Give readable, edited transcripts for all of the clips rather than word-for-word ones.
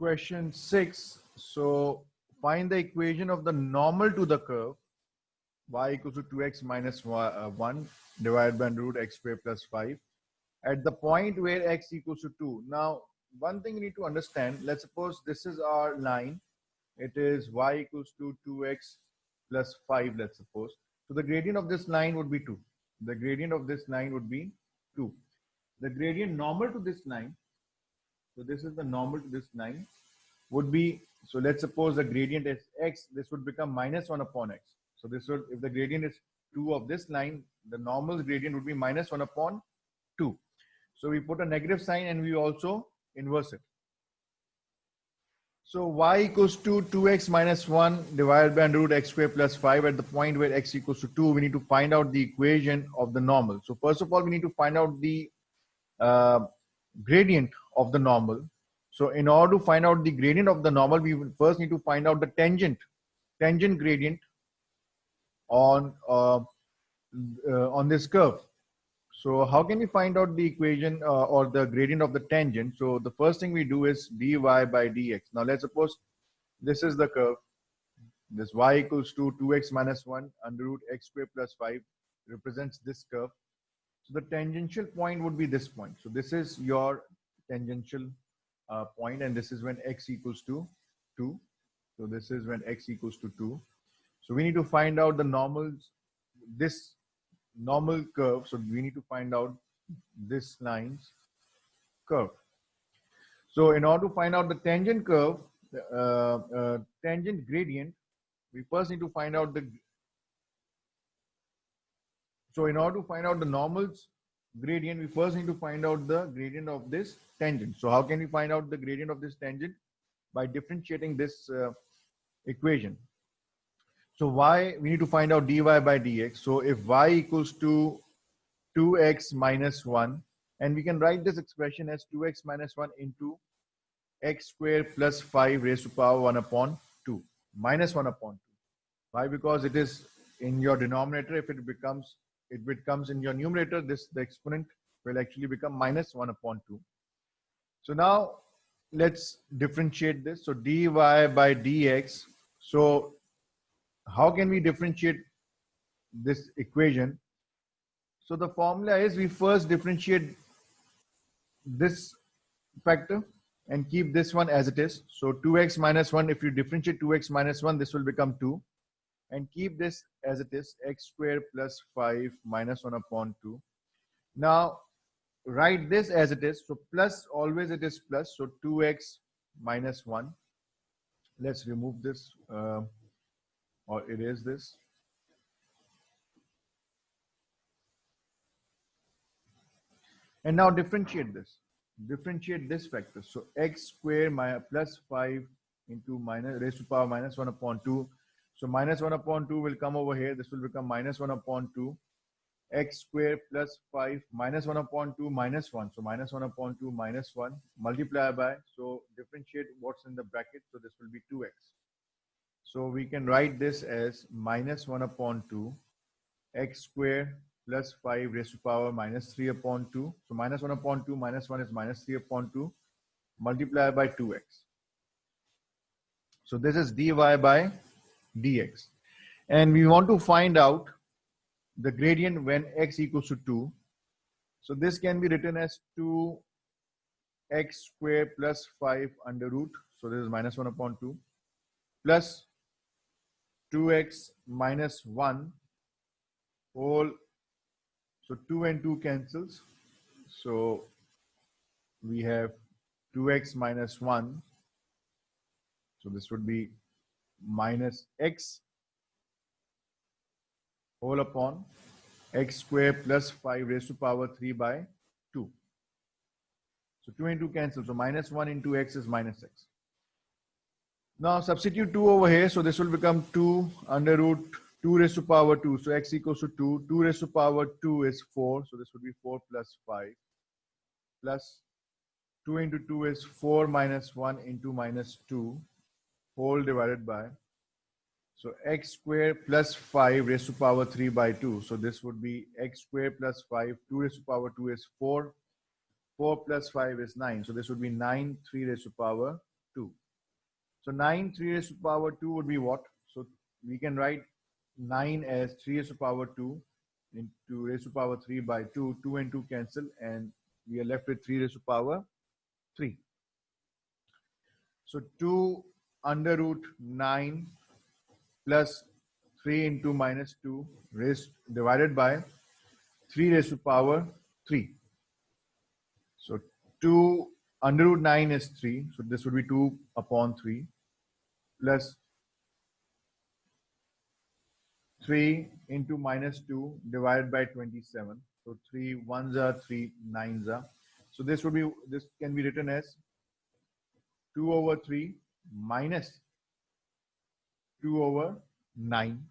Question 6. So find the equation of the normal to the curve y equals to 2x minus 1 divided by root x squared plus 5 at the point where x equals to 2. Now, one thing you need to understand, let's suppose this is our line. It is y equals to 2x plus 5, let's suppose. So the gradient of this line would be 2. The gradient of this line would be 2. The gradient normal to this line, so this is the normal to this line, would be, so let's suppose the gradient is x, this would become minus 1 upon x. So this would, if the gradient is 2 of this line, the normal gradient would be minus 1 upon 2. So we put a negative sign and we also inverse it. So y equals to 2x minus 1 divided by root x squared plus 5 at the point where x equals to 2, we need to find out the equation of the normal. So first of all, we need to find out the gradient of the normal. So in order to find out the gradient of the normal, we first need to find out the tangent gradient on this curve. So how can we find out the equation or the gradient of the tangent? So the first thing we do is dy by dx. Now let's suppose this is the curve. This y equals to 2x minus 1 under root x squared plus 5 represents this curve. So the tangential point would be this point. So this is your tangential point, and this is when x equals to 2. So this is when x equals to 2. So we need to find out the normals, this normal curve. So we need to find out this line's curve. So in order to find out the tangent curve, tangent gradient, we first need to find out the, so in order to find out the normals gradient, we first need to find out the gradient of this tangent. So how can we find out the gradient of this tangent? By differentiating this equation. So y, we need to find out dy by dx. So if y equals to 2x minus 1, and we can write this expression as 2x minus 1 into x squared plus 5 raised to power 1 upon 2, minus 1 upon 2. Why? Because it is in your denominator. If it becomes in your numerator, the exponent will actually become minus 1 upon 2. So now let's differentiate this. So dy by dx. So how can we differentiate this equation? So the formula is, we first differentiate this factor and keep this one as it is. So 2x minus 1, if you differentiate 2x minus 1, this will become 2. And keep this as it is, x squared plus 5 minus 1 upon 2. Now write this as it is. So plus, always it is plus. So 2x minus 1. Let's remove this or erase this. And now differentiate this. Differentiate this factor. So x squared plus 5 into minus raised to power minus 1 upon 2. So minus 1 upon 2 will come over here. This will become minus 1 upon 2. X squared plus 5 minus 1 upon 2 minus 1. So minus 1 upon 2 minus 1 multiply by. So differentiate what's in the bracket. So this will be 2x. So we can write this as minus 1 upon 2 x squared plus 5 raised to power minus 3 upon 2. So minus 1 upon 2 minus 1 is minus 3 upon 2 multiply by 2x. So this is dy by dx. And we want to find out the gradient when x equals to 2. So this can be written as 2x squared plus 5 under root. So this is minus 1 upon 2 plus 2x minus 1 whole. So 2 and 2 cancels. So we have 2x minus 1. So this would be minus x whole upon x squared plus 5 raised to power 3 by 2. So 2 and 2 cancel. So minus 1 into x is minus x. Now substitute 2 over here. So this will become 2 under root 2 raised to power 2. So x equals to 2. 2 raised to power 2 is 4. So this would be 4 plus 5 plus 2 into 2 is 4 minus 1 into minus 2 whole divided by. So x squared plus 5 raised to power 3 by 2. So this would be x squared plus 5. 2 raised to power 2 is 4. 4 plus 5 is 9. So this would be 9, 3 raised to power 2. So 9 3 raised to power 2 would be what? So we can write 9 as 3 raised to power 2 into raised to power 3 by 2. 2 and 2 cancel, and we are left with 3 raised to power 3. So 2 under root 9 plus 3 into minus 2 raised divided by 3 raised to power 3. So 2 under root 9 is 3. So this would be 2 upon 3 plus 3 into minus 2 divided by 27. So 3 ones are 3 nines are. So this can be written as 2 over 3 minus 2 over 9.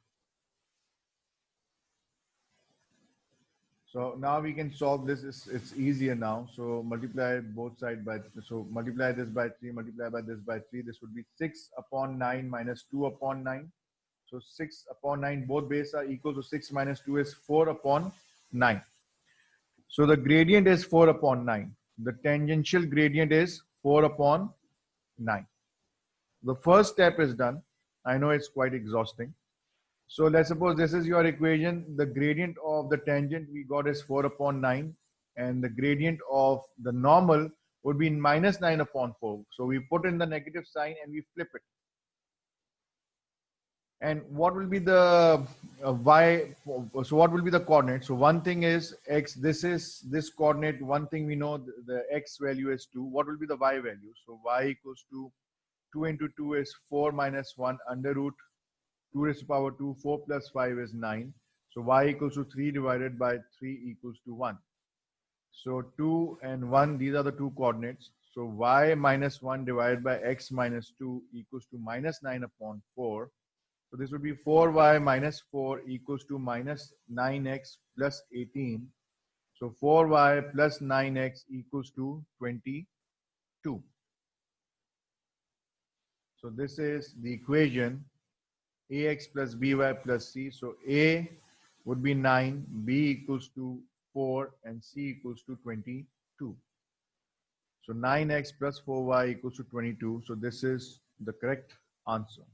So now we can solve this. It's easier now. So multiply both sides by, so multiply this by 3, multiply by this by 3. This would be 6 upon 9 minus 2 upon 9. So 6 upon 9, both base are equal to 6 minus 2 is 4 upon 9. So the gradient is 4 upon 9. The tangential gradient is 4 upon 9. The first step is done. I know it's quite exhausting. So let's suppose this is your equation. The gradient of the tangent we got is 4 upon 9. And the gradient of the normal would be minus 9 upon 4. So we put in the negative sign and we flip it. And what will be the y? So what will be the coordinate? So one thing is x. This is this coordinate. One thing we know, the x value is 2. What will be the y value? So y equals to 2 into 2 is 4 minus 1 under root 2 raised to power 2. 4 plus 5 is 9. So y equals to 3 divided by 3 equals to 1. So 2 and 1, these are the two coordinates. So y minus 1 divided by x minus 2 equals to minus 9 upon 4. So this would be 4y minus 4 equals to minus 9x plus 18. So 4y plus 9x equals to 22. So this is the equation ax plus by plus c. So a would be 9, b equals to 4, and c equals to 22. So 9x plus 4y equals to 22. So this is the correct answer.